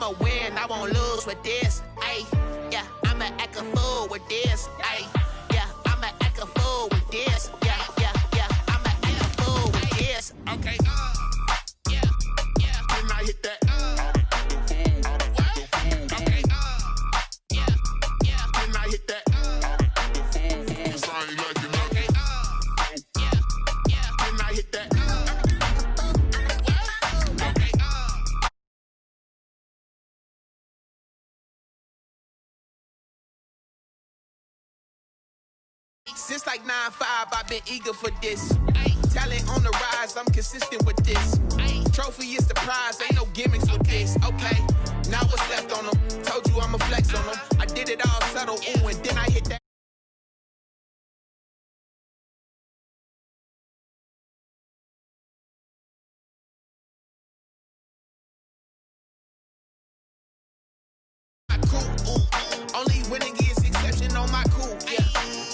I'ma win, I won't lose with this. Ayy, yeah, I'ma act a fool with this. Ayy, yeah, I'ma act a fool with this. Yeah, yeah, yeah, I'ma act a fool with this. Okay, yeah, yeah. Then I hit that. Okay, yeah, yeah. Then I hit that. Since like 9-5, I've been eager for this. Talent on the rise, I'm consistent with this. Trophy is the prize, ain't no gimmicks with this. Okay, now what's left on them? Told you I'ma flex on them. I did it all subtle, ooh, and then I hit that. Cool, ooh, only winning is exception on my cool, yeah.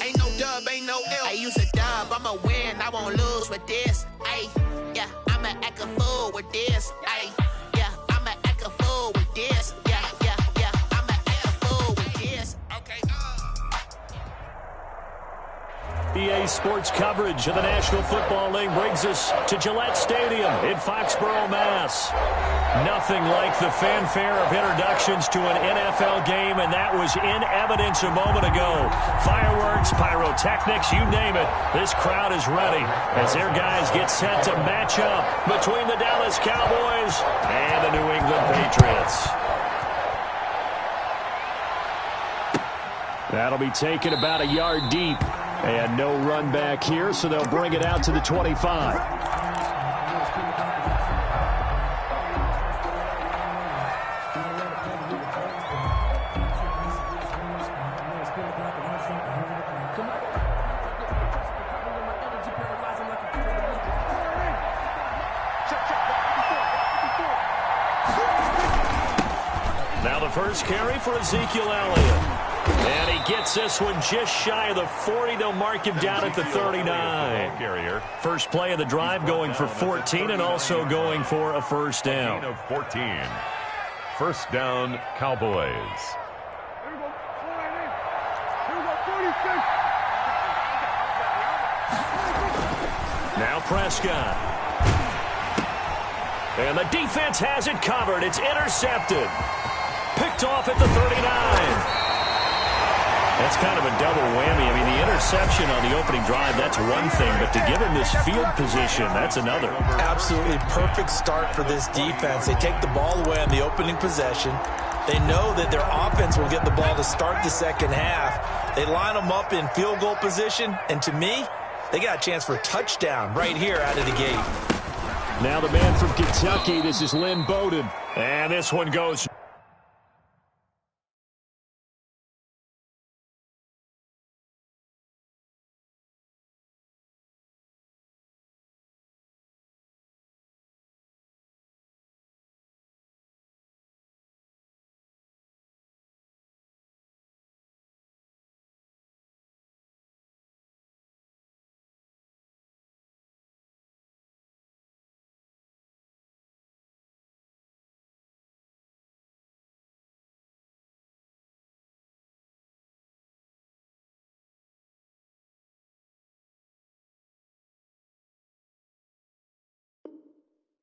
Ain't no dub, ain't no L. I use a dub, I'ma win, I won't lose with this. Ayy, yeah, I'ma act a fool with this. Ayy, yeah, I'ma act a fool with this. Yeah, yeah, yeah, I'ma act a fool with this. Okay. EA Sports coverage of the National Football League brings us to Gillette Stadium in Foxborough, Mass. Nothing like the fanfare of introductions to an NFL game, and that was in evidence a moment ago. Fireworks, pyrotechnics, you name it. This crowd is ready as their guys get set to match up between the Dallas Cowboys and the New England Patriots. That'll be taken about a yard deep. And no run back here, so they'll bring it out to the 25. Now the first carry for Ezekiel Elliott. And he gets this one just shy of the 40. They'll mark him down at the 39. First play of the drive going for 14 and also going for a first down. Of 14. First down, Cowboys. Now Prescott. And the defense has it covered. It's intercepted. Picked off at the 39. That's kind of a double whammy. I mean, the interception on the opening drive, that's one thing, but to give him this field position, that's another. Absolutely perfect start for this defense. They take the ball away on the opening possession. They know that their offense will get the ball to start the second half. They line them up in field goal position, and to me, they got a chance for a touchdown right here out of the gate. Now the man from Kentucky, this is Lynn Bowden. And this one goes.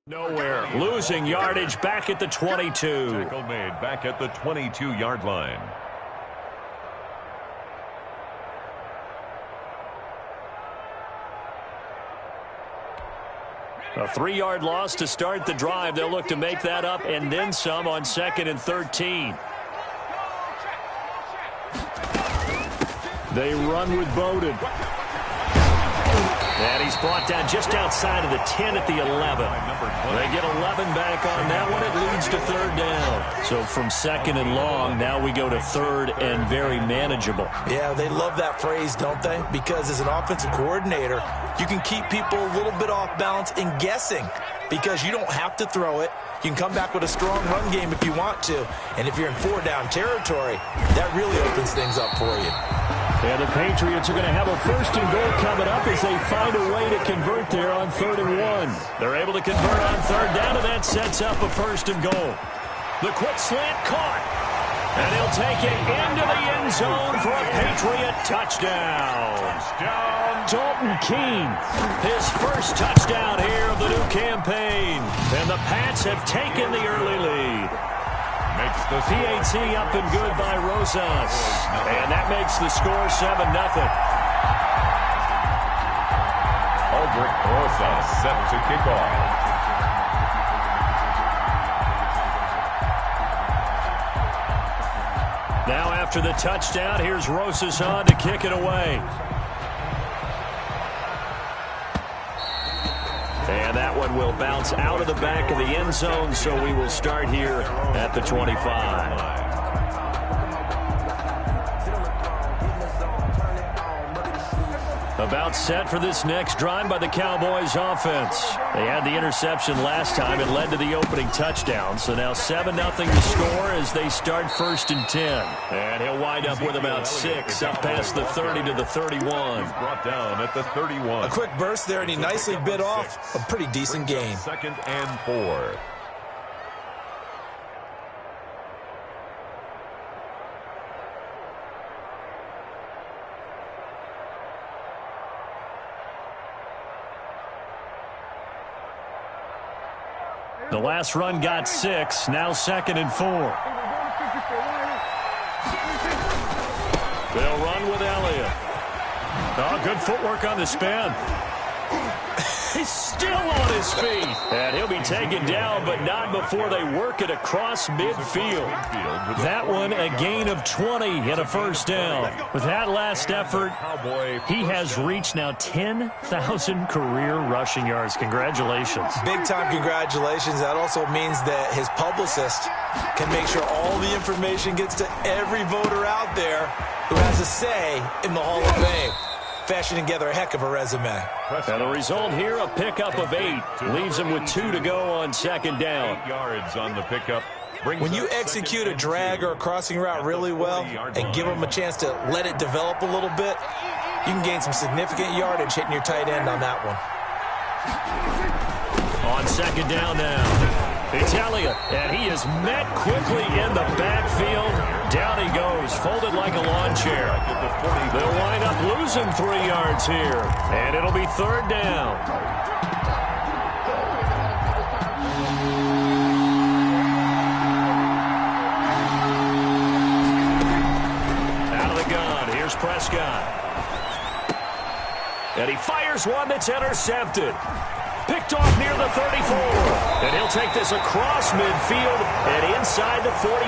Nowhere. Losing yardage back at the 22. Tackle made back at the 22-yard line. A 3-yard loss to start the drive. They'll look to make that up and then some on 2nd and 13. They run with Bowden. And he's brought down just outside of the 10 at the 11. They get 11 back on that one. It leads to 3rd down. So from 2nd and long, now we go to 3rd and very manageable. Yeah, they love that phrase, don't they? Because as an offensive coordinator, you can keep people a little bit off balance and guessing because you don't have to throw it. You can come back with a strong run game if you want to. And if you're in 4-down territory, that really opens things up for you. And the Patriots are going to have a 1st and goal coming up as they find a way to convert there on 3rd and 1. They're able to convert on 3rd down, and that sets up a 1st and goal. The quick slant caught. And he'll take it into the end zone for a Patriot touchdown. Dalton Keene, his first touchdown here of the new campaign. And the Pats have taken the early lead. Makes the PAT up and good by Rosas. And that makes the score 7-0. Aldrich Rosas set to kick off. Now after the touchdown, here's Rosas on to kick it away. And that one will bounce out of the back of the end zone, so we will start here at the 25. About set for this next drive by the Cowboys offense. They had the interception last time. It led to the opening touchdown. So now 7-0 to score as they start 1st and 10. And he'll wind up with about 6 up past the 30 to the 31. Brought down at the 31. A quick burst there, and he nicely bit off a pretty decent gain. 2nd and 4. The last run got 6, now 2nd and 4. They'll run with Elliott. Oh, good footwork on the spin. He's still on his feet. And he'll be taken down, but not before they work it across midfield. That one, a gain of 20 and a 1st down. With that last effort, he has reached now 10,000 career rushing yards. Congratulations. Big-time congratulations. That also means that his publicist can make sure all the information gets to every voter out there who has a say in the Hall of Fame. Fashioning together a heck of a resume. And the result here, a pickup of 8. Leaves him with 2 to go on 2nd down. 8 yards on the pickup. When you execute a drag or a crossing route really well and give them a chance to let it develop a little bit, you can gain some significant yardage hitting your tight end on that one. On 2nd down now, it's Elliott, and he is met quickly in the backfield. Down he goes, folded like a lawn chair. They'll wind up losing 3 yards here, and it'll be 3rd down. Out of the gun, here's Prescott. And he fires one that's intercepted. Picked off near the 34. And he'll take this across midfield and inside the 45.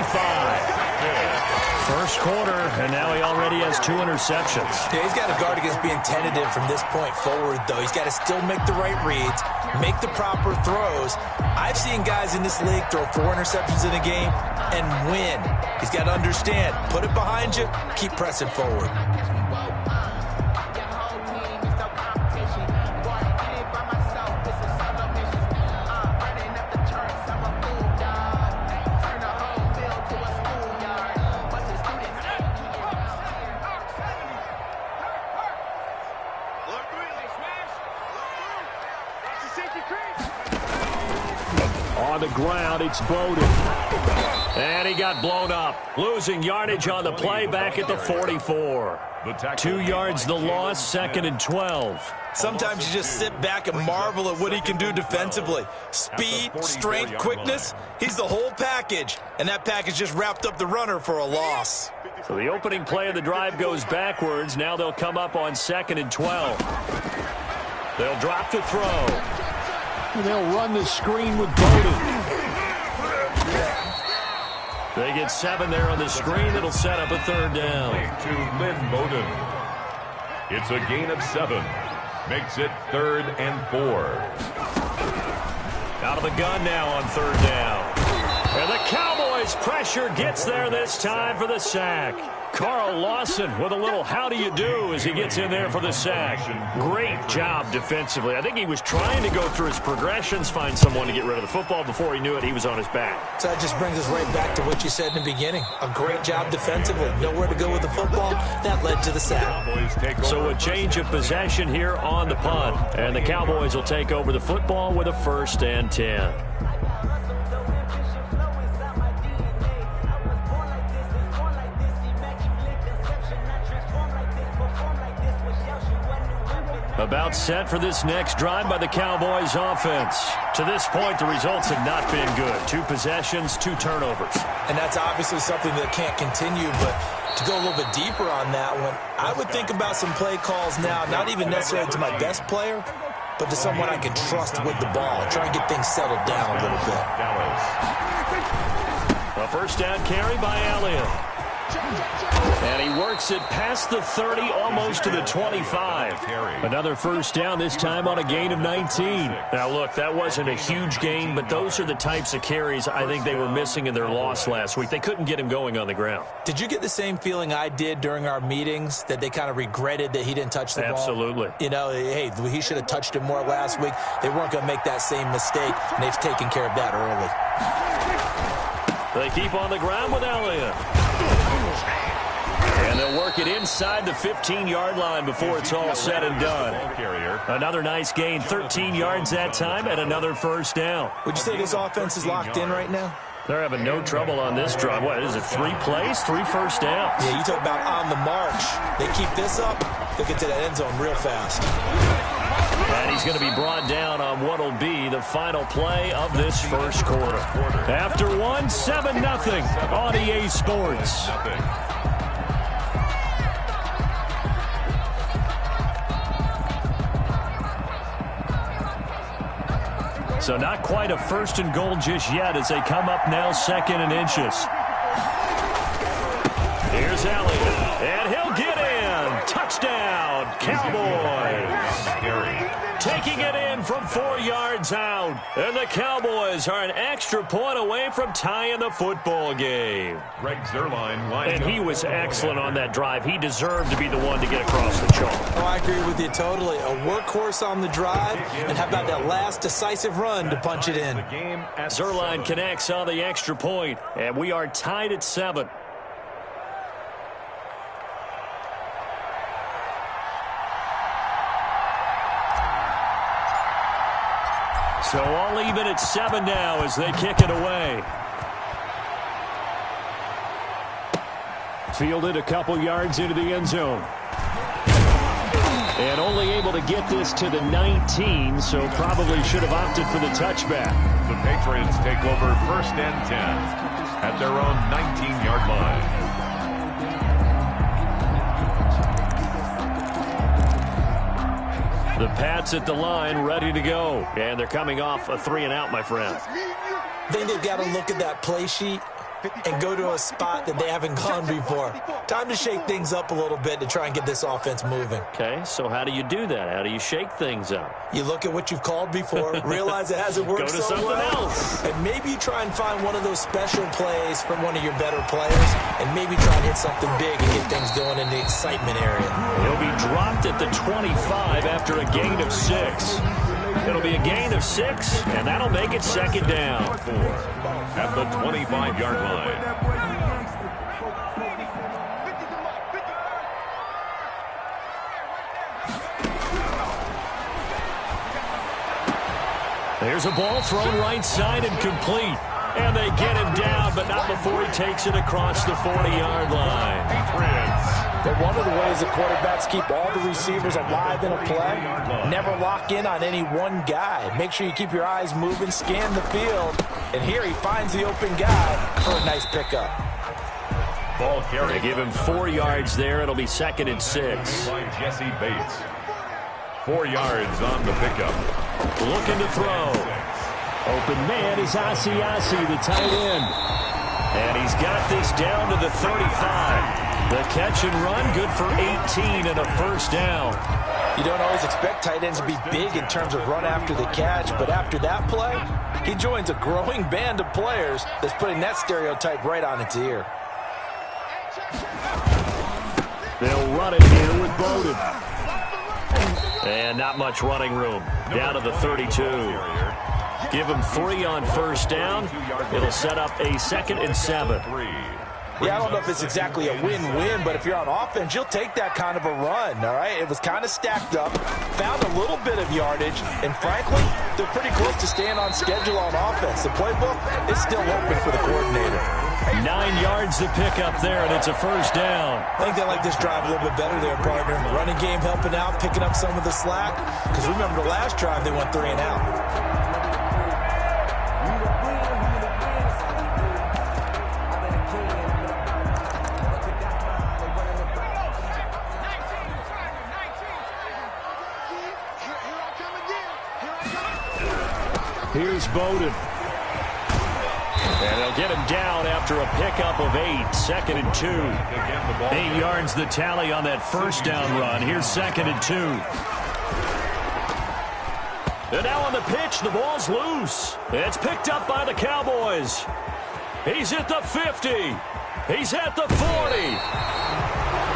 First quarter, and now he already has 2 interceptions. Yeah, he's got to guard against being tentative from this point forward, though. He's got to still make the right reads, make the proper throws. I've seen guys in this league throw 4 interceptions in a game and win. He's got to understand, put it behind you, keep pressing forward. On the ground, it's Bowden. And he got blown up. Losing yardage on the play back at the 44. 2 yards the loss, 2nd and 12. Sometimes you just sit back and marvel at what he can do defensively. Speed, strength, quickness, he's the whole package. And that package just wrapped up the runner for a loss. So the opening play of the drive goes backwards. Now they'll come up on 2nd and 12. They'll drop to throw. And they'll run the screen with Bowden. They get 7 there on the screen. It'll set up a 3rd down. To Lynn Bowden. It's a gain of 7. Makes it 3rd and 4. Out of the gun now on 3rd down. And the Cowboys pressure gets there this time for the sack. Carl Lawson with a little how do you do as he gets in there for the sack. Great job defensively. I think he was trying to go through his progressions, find someone to get rid of the football. Before he knew it, he was on his back. So that just brings us right back to what you said in the beginning. A great job defensively. Nowhere to go with the football. That led to the sack. So a change of possession here on the punt. And the Cowboys will take over the football with a 1st and 10. About set for this next drive by the Cowboys offense. To this point, the results have not been good. 2 possessions, 2 turnovers. And that's obviously something that can't continue, but to go a little bit deeper on that one, I would think about some play calls now, not even necessarily to my best player, but to someone I can trust with the ball. Try and get things settled down a little bit. A first down carry by Elliott. And he works it past the 30, almost to the 25. Another first down, this time on a gain of 19. Now, look, that wasn't a huge gain, but those are the types of carries I think they were missing in their loss last week. They couldn't get him going on the ground. Did you get the same feeling I did during our meetings, that they kind of regretted that he didn't touch the ball? Absolutely. You know, hey, he should have touched it more last week. They weren't going to make that same mistake, and they've taken care of that early. They keep on the ground with Elliott. And they'll work it inside the 15-yard line before it's all said and done. Another nice gain, 13 yards that time, and another first down. Would you say this offense is locked in right now? They're having no trouble on this drive. What is it, 3 plays, 3 first downs? Yeah, you talk about on the march. They keep this up, they'll get to that end zone real fast. And he's going to be brought down on what will be the final play of this first quarter. After 1, 7-0 on EA Sports. So not quite a first and goal just yet as they come up now 2nd and inches. Here's Elliott, and he'll get in. Touchdown, Cowboys. Taking it in from 4 yards out. And the Cowboys are an extra point away from tying the football game. Greg Zuerlein, and he was excellent on that drive. He deserved to be the one to get across the chalk. Oh, I agree with you totally. A workhorse on the drive, and how about that last decisive run to punch it in? Zuerlein connects on the extra point, and we are tied at 7. So all even at 7 now as they kick it away. Fielded a couple yards into the end zone. And only able to get this to the 19, so probably should have opted for the touchback. The Patriots take over 1st and 10 at their own 19-yard line. The Pats at the line, ready to go. And they're coming off a 3-and-out, my friend. I think they've got to look at that play sheet and go to a spot that they haven't gone before. Time to shake things up a little bit to try and get this offense moving. Okay, so how do you do that? How do you shake things up? You look at what you've called before, realize it hasn't worked so well. Go to something else. And maybe you try and find one of those special plays from one of your better players, and maybe try and hit something big and get things going in the excitement area. He'll be dropped at the 25 after a gain of 6. It'll be a gain of 6, and that'll make it 2nd down. 4 at the 25-yard line. There's a ball thrown right side and complete. And they get him down, but not before he takes it across the 40-yard line. But one of the ways that quarterbacks keep all the receivers alive in a play, never lock in on any one guy. Make sure you keep your eyes moving, scan the field, and here he finds the open guy for a nice pickup. Ball carry. They give him 4 yards there. It'll be 2nd and 6. By Jesse Bates. 4 yards on the pickup. Looking to throw. Open man is Asiasi, the tight end. And he's got this down to the 35. The catch and run, good for 18 and a first down. You don't always expect tight ends to be big in terms of run after the catch, but after that play, he joins a growing band of players that's putting that stereotype right on its ear. They'll run it here with Bowden. And not much running room. Down to the 32. Give him 3 on first down. It'll set up a 2nd and 7. Yeah, I don't know if it's exactly a win-win, but if you're on offense, you'll take that kind of a run, all right? It was kind of stacked up, found a little bit of yardage, and frankly, they're pretty close to staying on schedule on offense. The playbook is still open for the coordinator. 9 yards to pick up there, and it's a first down. I think they like this drive a little bit better there, partner. Running game helping out, picking up some of the slack. Because remember the last drive, they went 3 and out. Here's Bowden. And they'll get him down after a pickup of 8. 2nd and 2. 8 yards the tally on that first down run. Here's 2nd and 2. And now on the pitch, the ball's loose. It's picked up by the Cowboys. He's at the 50. He's at the 40.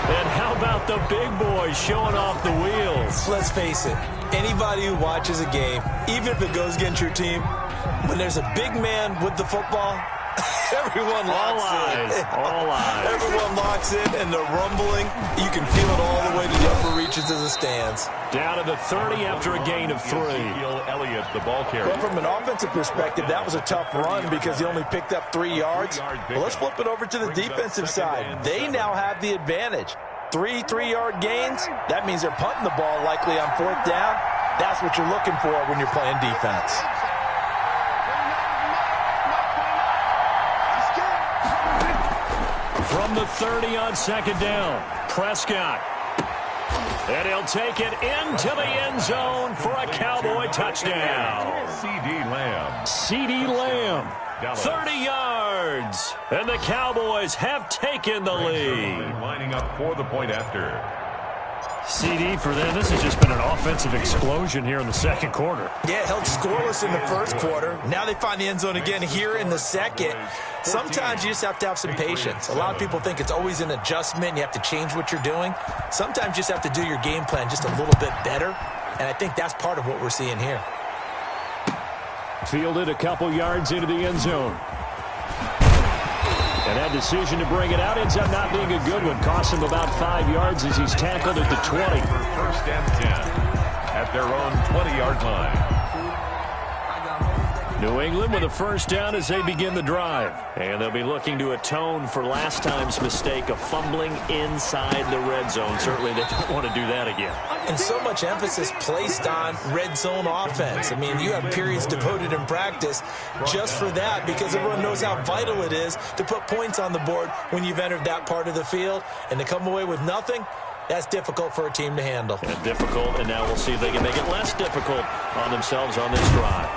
And how about the big boys showing off the wheels? Let's face it, anybody who watches a game, even if it goes against your team, when there's a big man with the football, everyone locks in. All eyes. Everyone locks in, and the rumbling, you can feel it all the way to the upper reaches of the stands. Down to the 30 after a gain of 3. ChiiLLz's, the ball carrier. Well, from an offensive perspective, that was a tough run because he only picked up 3 yards. Well, let's flip it over to the defensive side. They now have the advantage. 3 3-yard gains, that means they're punting the ball likely on 4th down. That's what you're looking for when you're playing defense. From the 30 on 2nd down, Prescott. And he'll take it into the end zone for a Cowboy touchdown. CeeDee Lamb. 30 yards. And the Cowboys have taken the lead. Lining up for the point after. CD for them, this has just been an offensive explosion here in the second quarter. Yeah, held scoreless in the first quarter. Now they find the end zone again here in the second. Sometimes you just have to have some patience. A lot of people think it's always an adjustment. You have to change what you're doing. Sometimes you just have to do your game plan just a little bit better. And I think that's part of what we're seeing here. Fielded a couple yards into the end zone. And that decision to bring it out ends up not being a good one. Costs him about 5 yards as he's tackled at the 20. First and 10 at their own 20-yard line. New England with a first down as they begin the drive. And they'll be looking to atone for last time's mistake of fumbling inside the red zone. Certainly they don't want to do that again. And so much emphasis placed on red zone offense. I mean, you have periods devoted in practice just for that because everyone knows how vital it is to put points on the board when you've entered that part of the field. And to come away with nothing, that's difficult for a team to handle. And difficult, and now we'll see if they can make it less difficult on themselves on this drive.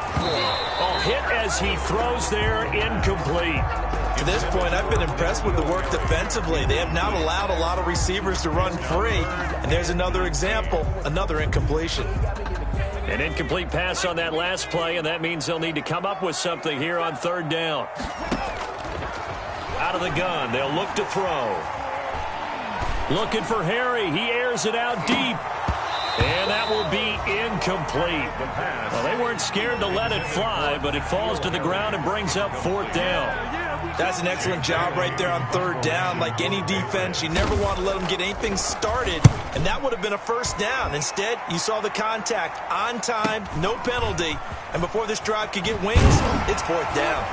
Oh, hit as he throws there, incomplete. To this point, I've been impressed with the work defensively. They have not allowed a lot of receivers to run free. And there's another example, another incompletion. An incomplete pass on that last play, and that means they'll need to come up with something here on 3rd down. Out of the gun, they'll look to throw. Looking for Harry. He airs it out deep. And that will be incomplete. Well, they weren't scared to let it fly, but it falls to the ground and brings up 4th down. That's an excellent job right there on 3rd down. Like any defense, you never want to let them get anything started, and that would have been a first down. Instead, you saw the contact on time, no penalty, and before this drive could get wings, it's 4th down.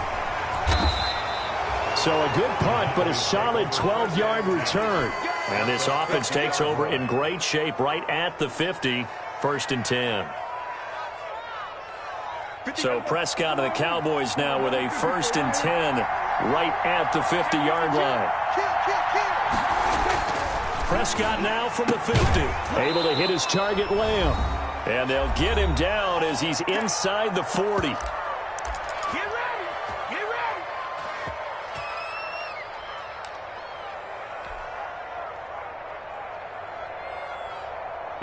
So a good punt, but a solid 12-yard return. And this offense takes over in great shape right at the 50, 1st and 10. So Prescott and the Cowboys now with a 1st and 10 right at the 50-yard line. Prescott now from the 50, able to hit his target, Lamb. And they'll get him down as he's inside the 40.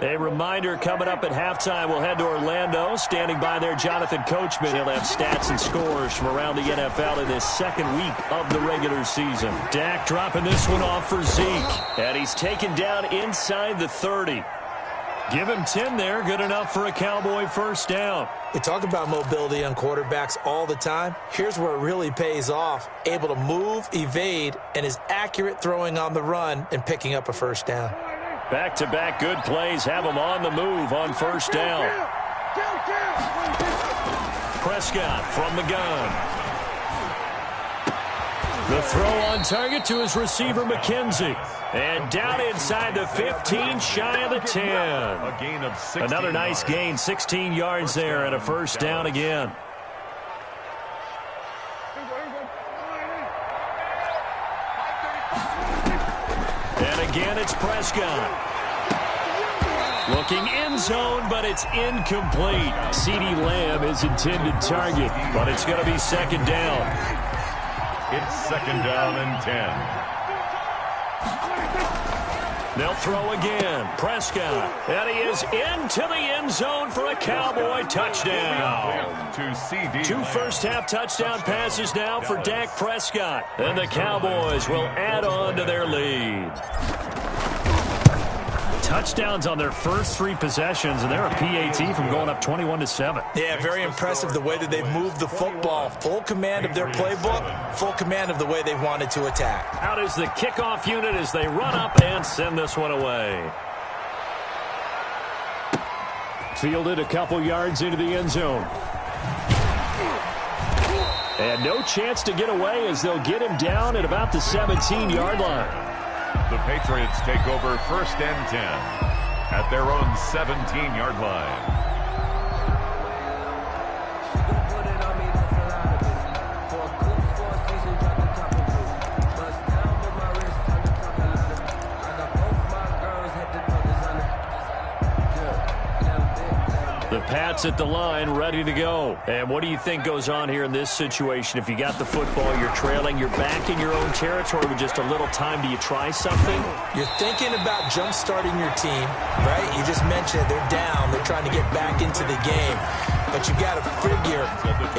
A reminder coming up at halftime, we'll head to Orlando. Standing by there, Jonathan Coachman. He'll have stats and scores from around the NFL in this second week of the regular season. Dak dropping this one off for Zeke. And he's taken down inside the 30. Give him 10 there. Good enough for a Cowboy first down. We talk about mobility on quarterbacks all the time. Here's where it really pays off. Able to move, evade, and is accurate throwing on the run and picking up a first down. Back-to-back good plays have him on the move on first down. Prescott from the gun. The throw on target to his receiver, McKenzie. And down inside the 15, shy of the 10. A gain of 16 Another nice gain, 16 yards there, and a first down again. And again, it's Prescott. Looking end zone, but it's incomplete. CeeDee Lamb is intended target, but it's going to be second down. It's second down and 10. They'll throw again. Prescott. And he is into the end zone for a Cowboy touchdown. To CD. Two first-half touchdown passes now for Dak Prescott. And the Cowboys will add on to their lead. Touchdowns on their first 3 possessions, and they're a PAT from going up 21-7. Yeah, very impressive the way that they've moved the football. Full command of their playbook, full command of the way they've wanted to attack. Out is the kickoff unit as they run up and send this one away. Fielded a couple yards into the end zone. And no chance to get away as they'll get him down at about the 17-yard line. The Patriots take over first and 10 at their own 17-yard line. The Pats at the line, ready to go. And what do you think goes on here in this situation? If you got the football, you're trailing, you're back in your own territory with just a little time. Do you try something? You're thinking about jump-starting your team, right? You just mentioned they're down. They're trying to get back into the game. But you got to figure,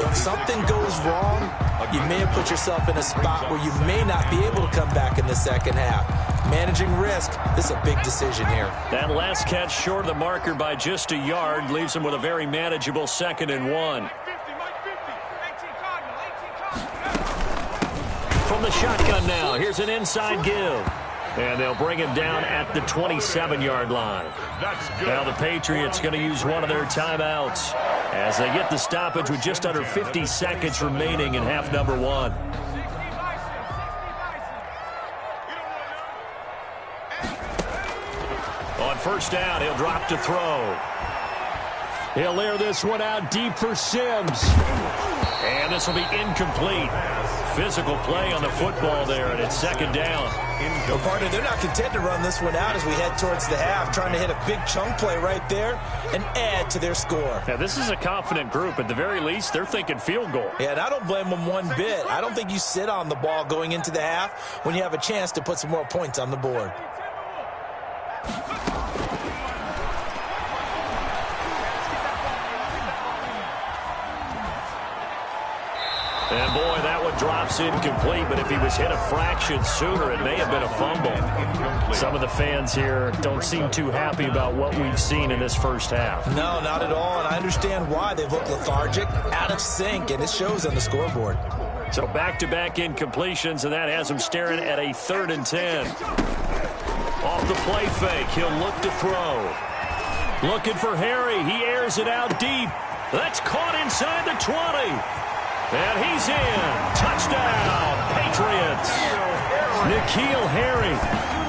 if something goes wrong, you may have put yourself in a spot where you may not be able to come back in the second half. Managing risk, this is a big decision here. That last catch short of the marker by just a yard leaves him with a very manageable 2nd and 1. From the shotgun now, here's an inside give. And they'll bring him down at the 27-yard line. That's good. Now the Patriots going to use one of their timeouts as they get the stoppage with just under 50 seconds remaining in half number 1. On first down, he'll drop to throw. He'll air this one out deep for Sims. And this will be incomplete. Physical play on the football there, and it's second down. Well, partner, they're not content to run this one out as we head towards the half, trying to hit a big chunk play right there and add to their score. Now, this is a confident group. At the very least, they're thinking field goal. Yeah, and I don't blame them one bit. I don't think you sit on the ball going into the half when you have a chance to put some more points on the board. And, boy, that one drops incomplete, but if he was hit a fraction sooner, it may have been a fumble. Some of the fans here don't seem too happy about what we've seen in this first half. No, not at all, and I understand why. They've looked lethargic, out of sync, and it shows on the scoreboard. So back-to-back incompletions, and that has him staring at a 3rd and 10. Off the play fake, he'll look to throw. Looking for Harry. He airs it out deep. That's caught inside the 20. And he's in. Touchdown, Patriots. N'Keal Harry,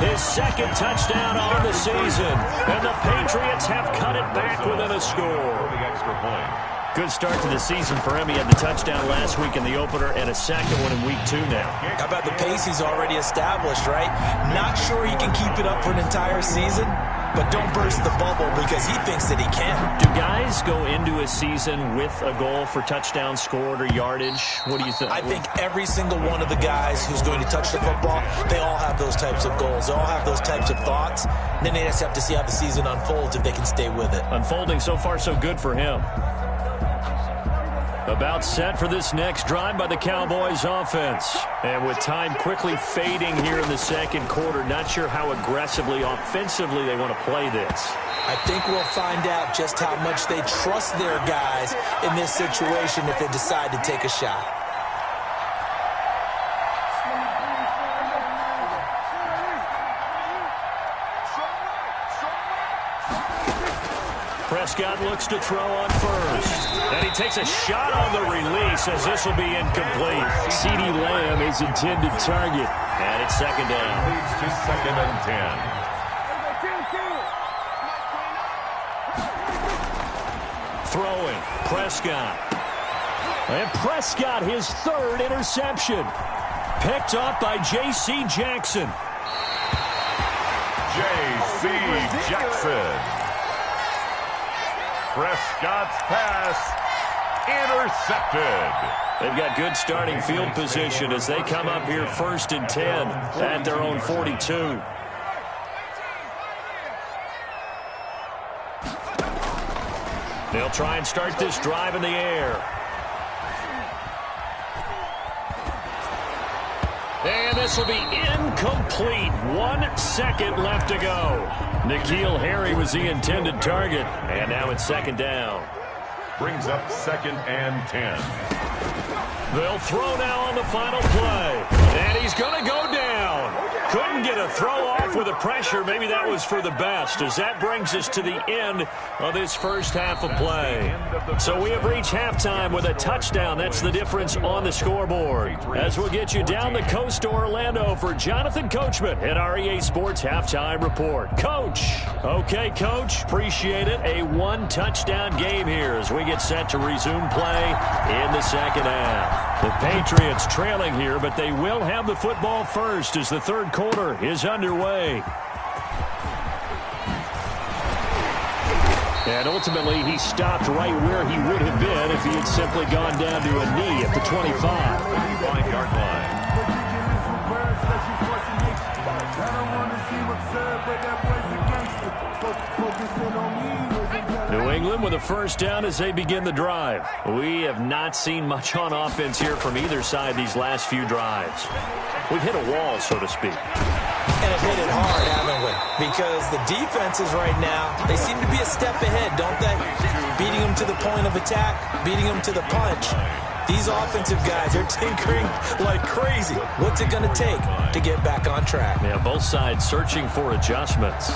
his 2nd touchdown on the season. And the Patriots have cut it back within a score. The extra point. Good start to the season for him. He had the touchdown last week in the opener and a second one in week 2 now. How about the pace he's already established, right? Not sure he can keep it up for an entire season, but don't burst the bubble because he thinks that he can. Do guys go into a season with a goal for touchdowns scored or yardage? What do you think? I think every single one of the guys who's going to touch the football, they all have those types of goals. They all have those types of thoughts. And then they just have to see how the season unfolds if they can stay with it. Unfolding so far so good for him. About set for this next drive by the Cowboys offense. And with time quickly fading here in the second quarter, not sure how aggressively, offensively they want to play this. I think we'll find out just how much they trust their guys in this situation if they decide to take a shot. Prescott looks to throw on first. And he takes a shot on the release as this will be incomplete. CeeDee Lamb is intended target. And it's second down. Leads to 2nd and 10. Throwing. Prescott. And Prescott, his 3rd interception. Picked up by J.C. Jackson. J.C. Jackson. Prescott's pass intercepted. They've got good starting field position as they come up here 1st and 10 at their own 42. They'll try and start this drive in the air. And this will be incomplete. 1 second left to go. N'Keal Harry was the intended target. And now it's second down. Brings up 2nd and 10. They'll throw now on the final play. And he's going to go down. Couldn't get a throw off with the pressure. Maybe that was for the best, as that brings us to the end of this first half of play. So we have reached halftime with a touchdown. That's the difference on the scoreboard. As we'll get you down the coast to Orlando for Jonathan Coachman at our EA Sports Halftime Report. Coach. Okay, Coach. Appreciate it. A 1-touchdown game here as we get set to resume play in the second half. The Patriots trailing here, but they will have the football first as the third quarter is underway. And ultimately, he stopped right where he would have been if he had simply gone down to a knee at the 25. 5-yard line. New England with a first down as they begin the drive. We have not seen much on offense here from either side these last few drives. We've hit a wall, so to speak. And have hit it hard, haven't we? Because the defenses right now, they seem to be a step ahead, don't they? Beating them to the point of attack, beating them to the punch. These offensive guys are tinkering like crazy. What's it going to take to get back on track? Yeah, both sides searching for adjustments.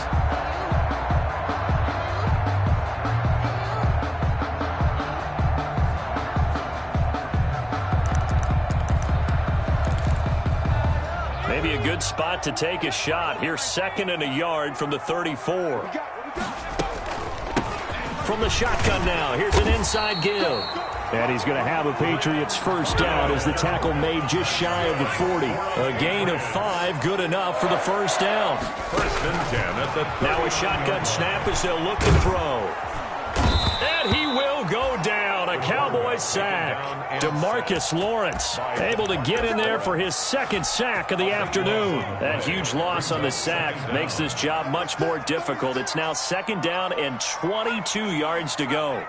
Maybe a good spot to take a shot. Here's 2nd and a yard from the 34. From the shotgun now, here's an inside give. And he's going to have a Patriots first down as the tackle made just shy of the 40. A gain of 5, good enough for the first down. 1st and 10 at the 30. Now a shotgun snap as they'll look to throw. And he will go down. A Cowboy sack. DeMarcus Lawrence able to get in there for his 2nd sack of the afternoon. That huge loss on the sack makes this job much more difficult. It's now 2nd down and 22 yards to go.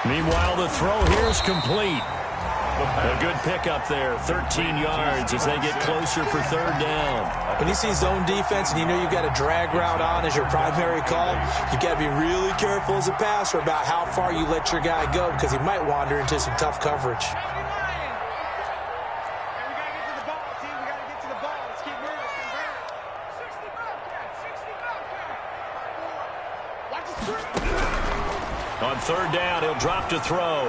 Meanwhile, the throw here is complete. A good pickup there, 13 yards as they get closer for 3rd down. When you see zone defense and you know you've got a drag route on as your primary call, you've got to be really careful as a passer about how far you let your guy go because he might wander into some tough coverage. On 3rd down, he'll drop to throw.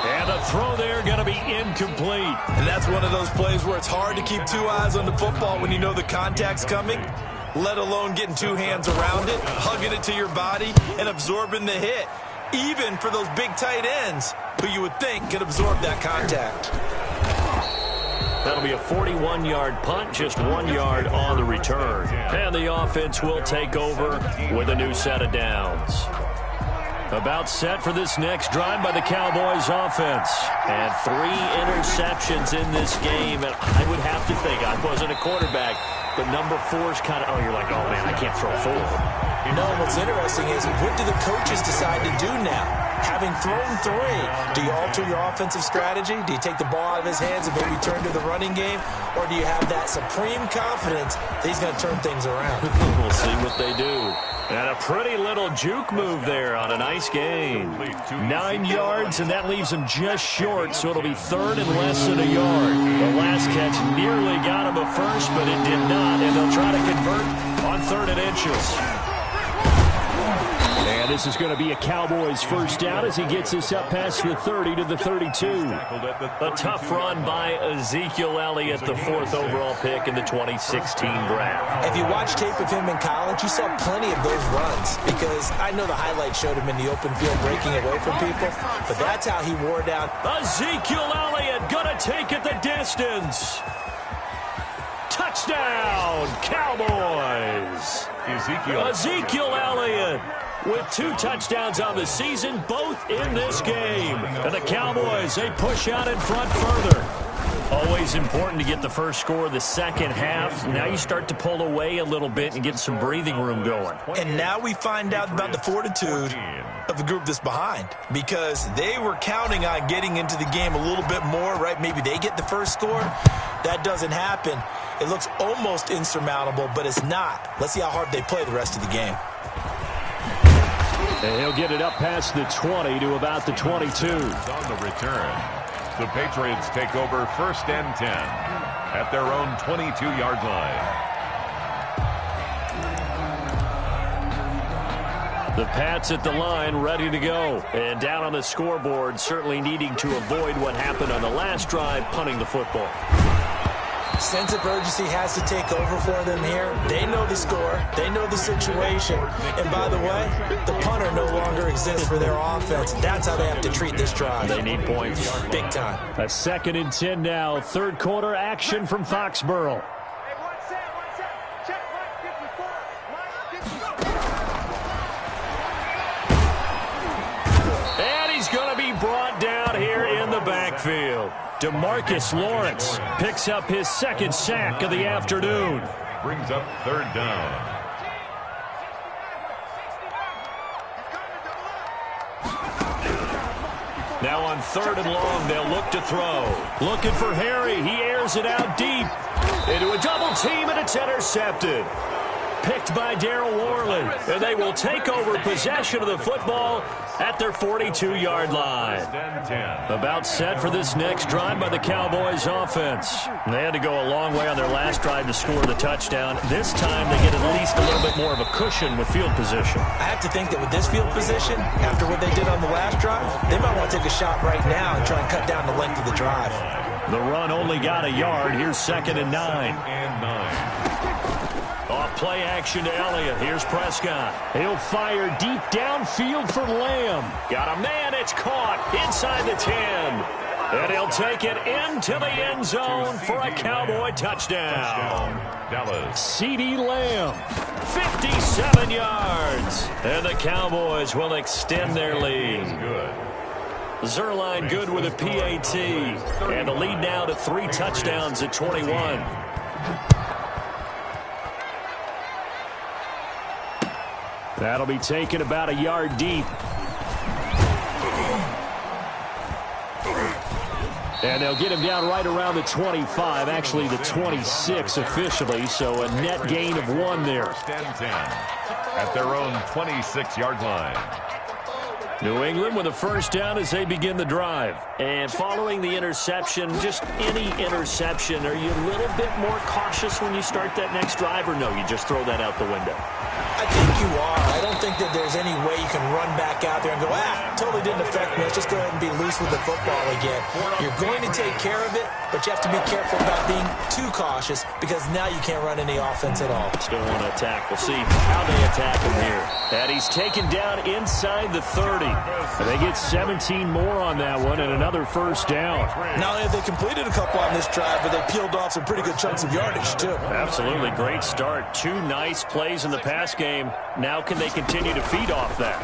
And the throw there going to be incomplete. And that's one of those plays where it's hard to keep 2 eyes on the football when you know the contact's coming, let alone getting 2 hands around it, hugging it to your body, and absorbing the hit, even for those big tight ends who you would think could absorb that contact. That'll be a 41-yard punt, just 1 yard on the return. And the offense will take over with a new set of downs. About set for this next drive by the Cowboys offense. And 3 interceptions in this game. And I would have to think, I wasn't a quarterback, but number 4's kind of, you're like, oh, man, I can't throw 4. No, what's interesting is what do the coaches decide to do now? Having thrown 3, do you alter your offensive strategy? Do you take the ball out of his hands and maybe turn to the running game? Or do you have that supreme confidence that he's going to turn things around? We'll see what they do. And a pretty little juke move there on a nice gain. 9 yards, and that leaves him just short, so it'll be third and less than a yard. The last catch nearly got him a first, but it did not, and they'll try to convert on 3rd and inches. And this is going to be a Cowboys first down as he gets this up past the 30 to the 32. A tough run by Ezekiel Elliott, the 4th overall pick in the 2016 draft. If you watch tape of him in college, you saw plenty of those runs because I know the highlights showed him in the open field breaking away from people, but that's how he wore down. Ezekiel Elliott going to take it the distance. Touchdown, Cowboys. Ezekiel Elliott with 2 touchdowns on the season, both in this game. And the Cowboys, they push out in front further. Always important to get the first score of the second half. Now you start to pull away a little bit and get some breathing room going. And now we find out about the fortitude of the group that's behind, because they were counting on getting into the game a little bit more, right? Maybe they get the first score. That doesn't happen. It looks almost insurmountable, but it's not. Let's see how hard they play the rest of the game. And he'll get it up past the 20 to about the 22. On the return, the Patriots take over 1st and 10 at their own 22-yard line. The Pats at the line, ready to go. And down on the scoreboard, certainly needing to avoid what happened on the last drive, punting the football. Sense of urgency has to take over for them here. They know the score. They know the situation. And by the way, the punter no longer exists for their offense. That's how they have to treat this drive. They need points. Big time. A 2nd and 10 now. 3rd quarter action from Foxborough. And he's going to be brought down here in the backfield. DeMarcus Lawrence picks up his 2nd sack of the afternoon. Brings up 3rd down. Now on 3rd and long, they'll look to throw. Looking for Harry. He airs it out deep. Into a double team, and it's intercepted. Picked by Darryl Worley. And they will take over possession of the football at their 42-yard line. About set for this next drive by the Cowboys offense. They had to go a long way on their last drive to score the touchdown. This time they get at least a little bit more of a cushion with field position. I have to think that with this field position, after what they did on the last drive, they might want to take a shot right now and try and cut down the length of the drive. The run only got a yard. Here's 2nd and 9. Off play action to Elliott. Here's Prescott. He'll fire deep downfield for Lamb. Got a man. It's caught inside the 10. And he'll take it into the end zone for a Cowboy touchdown. Dallas. CeeDee Lamb, 57 yards. And the Cowboys will extend their lead. Zerline good with a PAT. And the lead now to 3 touchdowns at 21. That'll be taken about a yard deep. And they'll get him down right around the 25, actually the 26 officially, so a net gain of 1 there. At their own 26-yard line. New England with a first down as they begin the drive. And following the interception, just any interception, are you a little bit more cautious when you start that next drive, or no, you just throw that out the window? I think you are. I don't think that there's any way you can run back out there and go, totally didn't affect me. Let's just go ahead and be loose with the football again. You're going to take care of it, but you have to be careful about being too cautious because now you can't run any offense at all. Still want to attack. We'll see how they attack him here. And he's taken down inside the 30. And they get 17 more on that one and another first down. Not only have they completed a couple on this drive, but they peeled off some pretty good chunks of yardage, too. Absolutely. Great start. 2 nice plays in the pass game. Now can they continue to feed off that?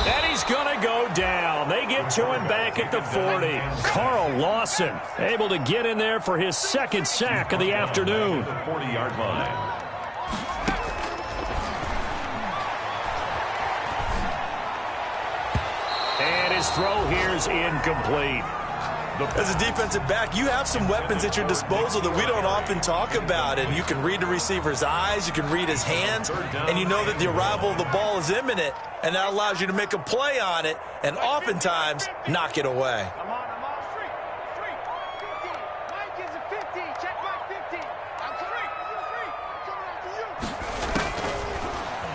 And he's going to go down. They get to him back at the 40. Carl Lawson able to get in there for his 2nd sack of the afternoon. 40-yard line. And his throw here's incomplete. As a defensive back, you have some weapons at your disposal that we don't often talk about. And you can read the receiver's eyes, you can read his hands, and you know that the arrival of the ball is imminent. And that allows you to make a play on it and oftentimes knock it away.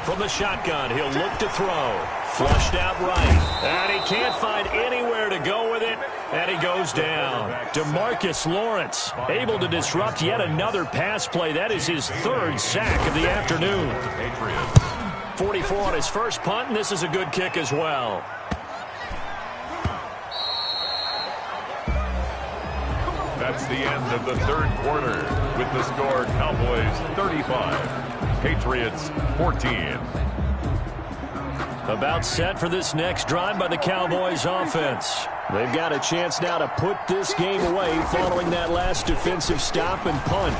From the shotgun, he'll look to throw. Flushed out right. And he can't find anywhere to go with it. And he goes down. DeMarcus Lawrence able to disrupt yet another pass play. That is his third sack of the afternoon. 44 on his first punt, and this is a good kick as well. That's the end of the third quarter with the score Cowboys 35, Patriots 14. About set for this next drive by the Cowboys offense. They've got a chance now to put this game away following that last defensive stop and punt.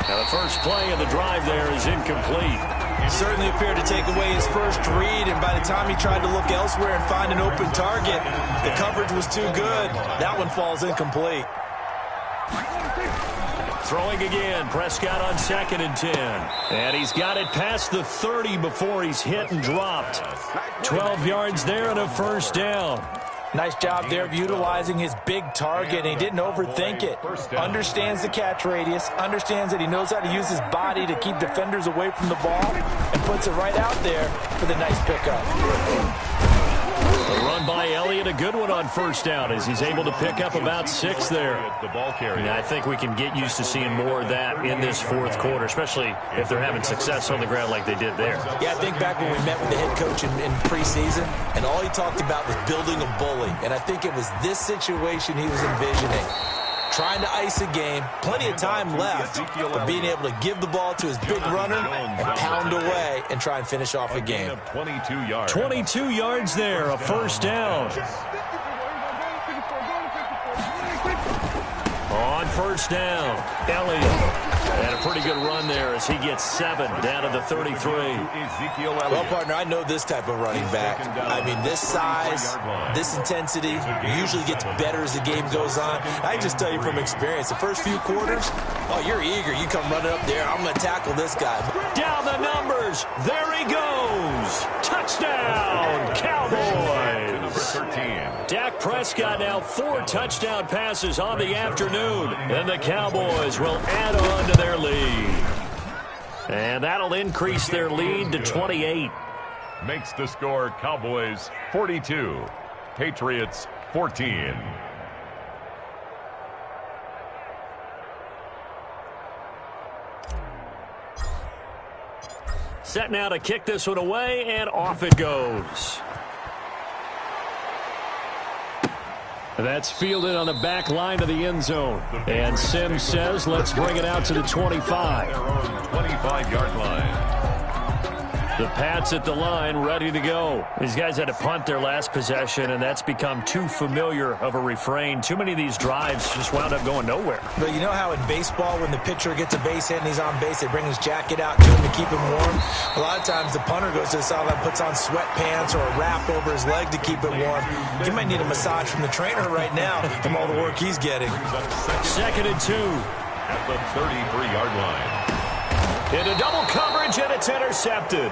Now the first play of the drive there is incomplete. He certainly appeared to take away his first read, and by the time he tried to look elsewhere and find an open target, the coverage was too good. That one falls incomplete. Throwing again, Prescott on 2nd and 10. And he's got it past the 30 before he's hit and dropped. 12 yards there and a first down. Nice job there of utilizing his big target, and he didn't overthink it. Understands the catch radius, understands that he knows how to use his body to keep defenders away from the ball, and puts it right out there for the nice pickup. A run by Elliott, a good one on first down as he's able to pick up about 6 there. And I think we can get used to seeing more of that in this fourth quarter, especially if they're having success on the ground like they did there. Yeah, I think back when we met with the head coach in preseason, and all he talked about was building a bully. And I think it was this situation he was envisioning. Trying to ice a game, plenty of time left, but being able to give the ball to his big runner and pound away and try and finish off a game. 22 yards there, a first down. On first down, Elliott. And a pretty good run there as he gets 7 down to the 33. Well, partner, I know this type of running back. I mean, this size, this intensity usually gets better as the game goes on. I just tell you from experience, the first few quarters, oh, you're eager. You come running up there, I'm going to tackle this guy. Down the numbers. There he goes. Touchdown, Cowboys. Dak Prescott now 4 touchdown passes on the afternoon. And the Cowboys will add on to their lead. And that'll increase their lead to 28. Makes the score Cowboys 42, Patriots 14. Set now to kick this one away, and off it goes. That's fielded on the back line of the end zone. And Sims says, let's bring it out to the 25. 25-yard line. The Pats at the line, ready to go. These guys had to punt their last possession, and that's become too familiar of a refrain. Too many of these drives just wound up going nowhere. But you know how in baseball, when the pitcher gets a base hit and he's on base, they bring his jacket out to him to keep him warm? A lot of times the punter goes to the sideline, puts on sweatpants or a wrap over his leg to keep it warm. He might need a massage from the trainer right now from all the work he's getting. 2nd and 2. At the 33-yard line. Into double coverage, and it's intercepted.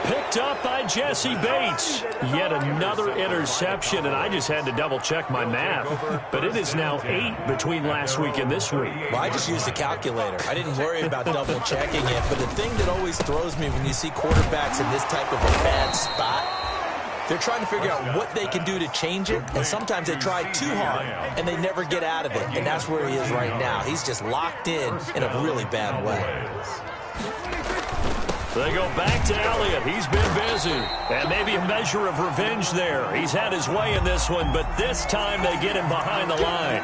Picked up by Jesse Bates. Yet another interception, and I just had to double-check my math. But it is now 8 between last week and this week. Well, I just used a calculator. I didn't worry about double-checking it. But the thing that always throws me when you see quarterbacks in this type of a bad spot, they're trying to figure out what they can do to change it, and sometimes they try too hard, and they never get out of it. And that's where he is right now. He's just locked in a really bad way. They go back to Elliott. He's been busy. And maybe a measure of revenge there. He's had his way in this one, but this time they get him behind the line.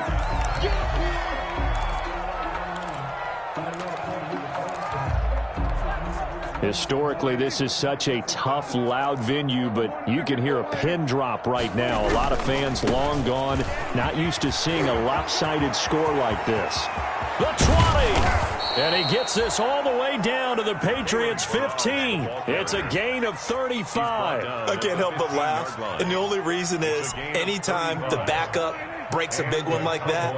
Historically, this is such a tough, loud venue, but you can hear a pin drop right now. A lot of fans long gone, not used to seeing a lopsided score like this. The 20. And he gets this all the way down to the Patriots' 15. It's a gain of 35. I can't help but laugh. And the only reason is anytime the backup breaks a big one like that,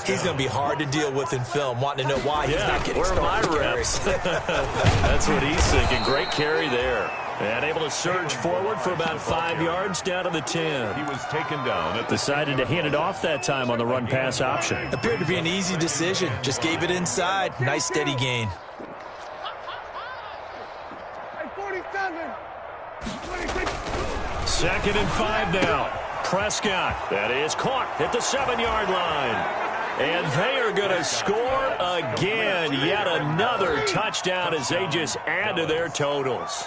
he's going to be hard to deal with in film, wanting to know why he's not getting started. Where are my reps? That's what he's thinking. Great carry there. And able to surge forward for about 5 yards down to the 10. He was taken down. Decided to hand it off that time on the run-pass option. Appeared to be an easy decision. Just gave it inside. Nice, steady gain. Second and 5 now. Prescott, that is caught at the 7-yard line. And they are going to score again. Yet another touchdown as they just add to their totals.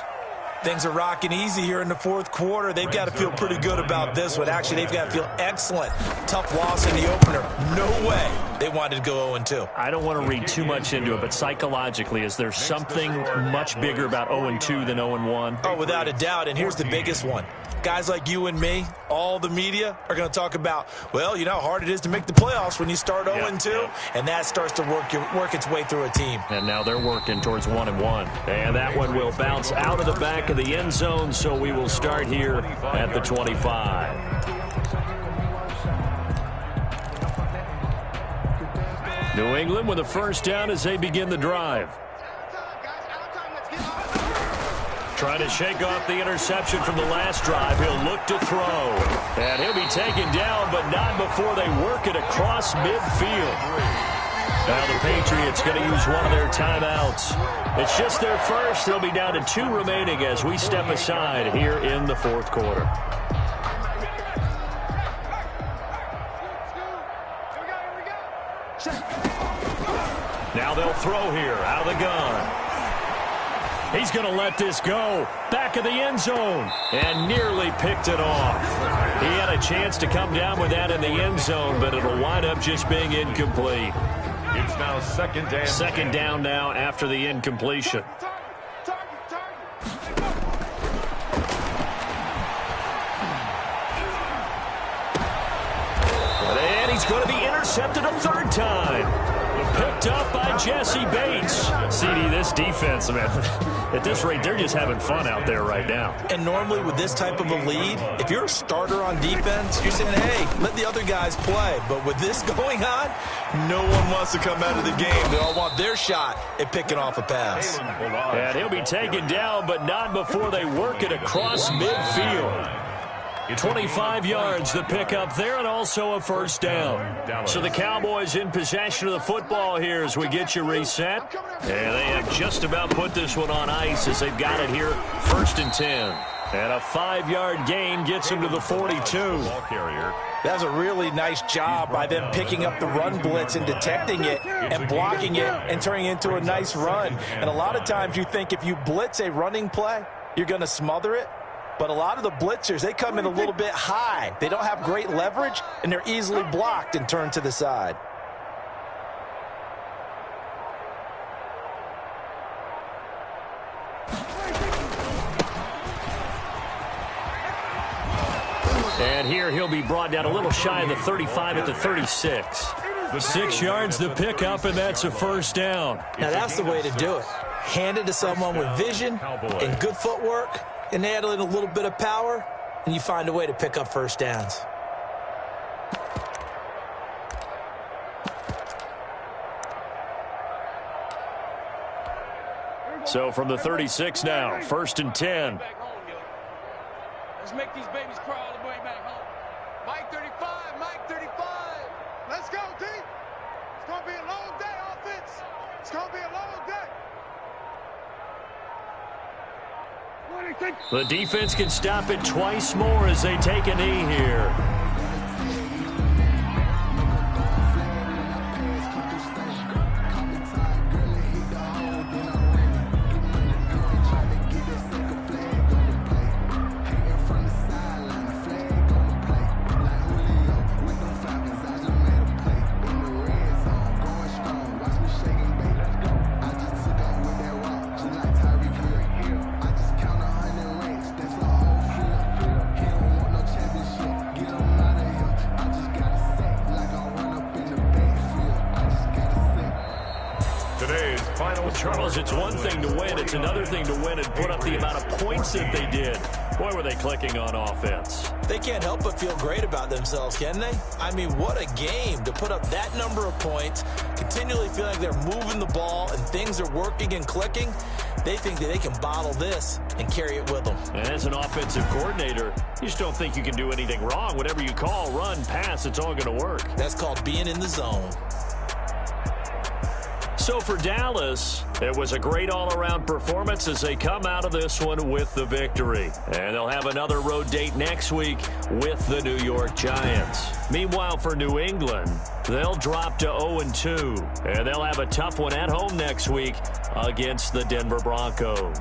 Things are rocking easy here in the fourth quarter. They've got to feel pretty good about this one. Actually, they've got to feel excellent. Tough loss in the opener. No way they wanted to go 0-2. I don't want to read too much into it, but psychologically, is there something much bigger about 0-2 than 0-1? Oh, without a doubt, and here's the biggest one. Guys like you and me, all the media, are going to talk about, well, you know how hard it is to make the playoffs when you start 0-2, and that starts to work its way through a team. And now they're working towards 1-1. And that one will bounce out of the back of the end zone, so we will start here at the 25. New England with a first down as they begin the drive. Trying to shake off the interception from the last drive. He'll look to throw. And he'll be taken down, but not before they work it across midfield. Now the Patriots going to use one of their timeouts. It's just their first. They'll be down to 2 remaining as we step aside here in the fourth quarter. Now they'll throw here out of the gun. He's going to let this go. Back of the end zone. And nearly picked it off. He had a chance to come down with that in the end zone, but it'll wind up just being incomplete. It's now second down. Second down now after the incompletion. And he's going to be intercepted a third time. Picked up by Jesse Bates. CD, this defense, man, at this rate, they're just having fun out there right now. And normally with this type of a lead, if you're a starter on defense, you're saying, hey, let the other guys play. But with this going on, no one wants to come out of the game. They all want their shot at picking off a pass. And he'll be taken down, but not before they work it across midfield. 25 yards the pickup there, and also a first down. So the Cowboys in possession of the football here as we get you reset. And they have just about put this one on ice as they've got it here, 1st and 10. And a 5-yard gain gets them to the 42. That's a really nice job by them picking up the run blitz and detecting it and blocking it and turning it into a nice run. And a lot of times you think if you blitz a running play, you're going to smother it. But a lot of the blitzers, they come in a little bit high. They don't have great leverage, and they're easily blocked and turned to the side. And here he'll be brought down a little shy of the 35 at the 36. 6 yards the pickup, and that's a first down. Now that's the way to do it. Hand it to someone with vision and good footwork, and add in a little bit of power, and you find a way to pick up first downs. So from the 36 now, 1st and 10. Let's make these babies cry all the way back home. Mike 35, Mike 35. Let's go, D. It's going to be a long day, offense. It's going to be a long day. The defense can stop it twice more as they take a knee here. today's final. Charles, it's one thing to win. It's another thing to win and put up the amount of points that they did. Boy, were they clicking on offense. They can't help but feel great about themselves, can they? I mean, what a game to put up that number of points, continually feeling like they're moving the ball and things are working and clicking. They think that they can bottle this and carry it with them. And as an offensive coordinator, you just don't think you can do anything wrong. Whatever you call, run, pass, it's all going to work. That's called being in the zone. So for Dallas, it was a great all-around performance as they come out of this one with the victory. And they'll have another road date next week with the New York Giants. Meanwhile, for New England, they'll drop to 0-2. And they'll have a tough one at home next week against the Denver Broncos.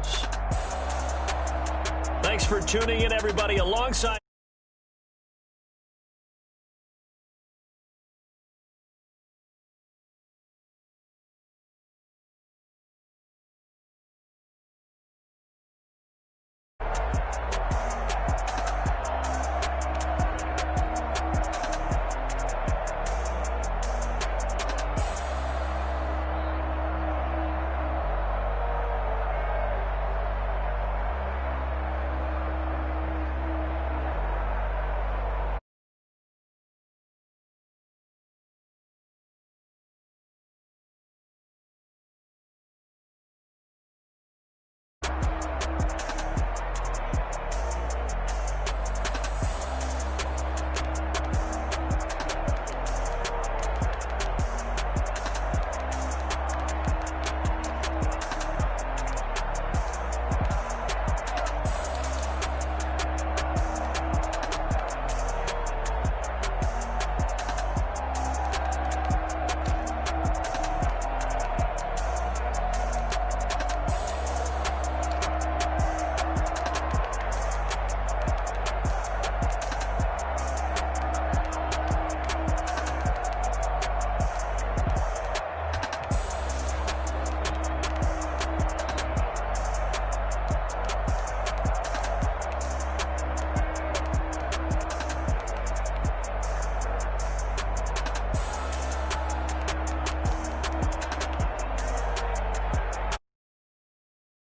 Thanks for tuning in, everybody. Alongside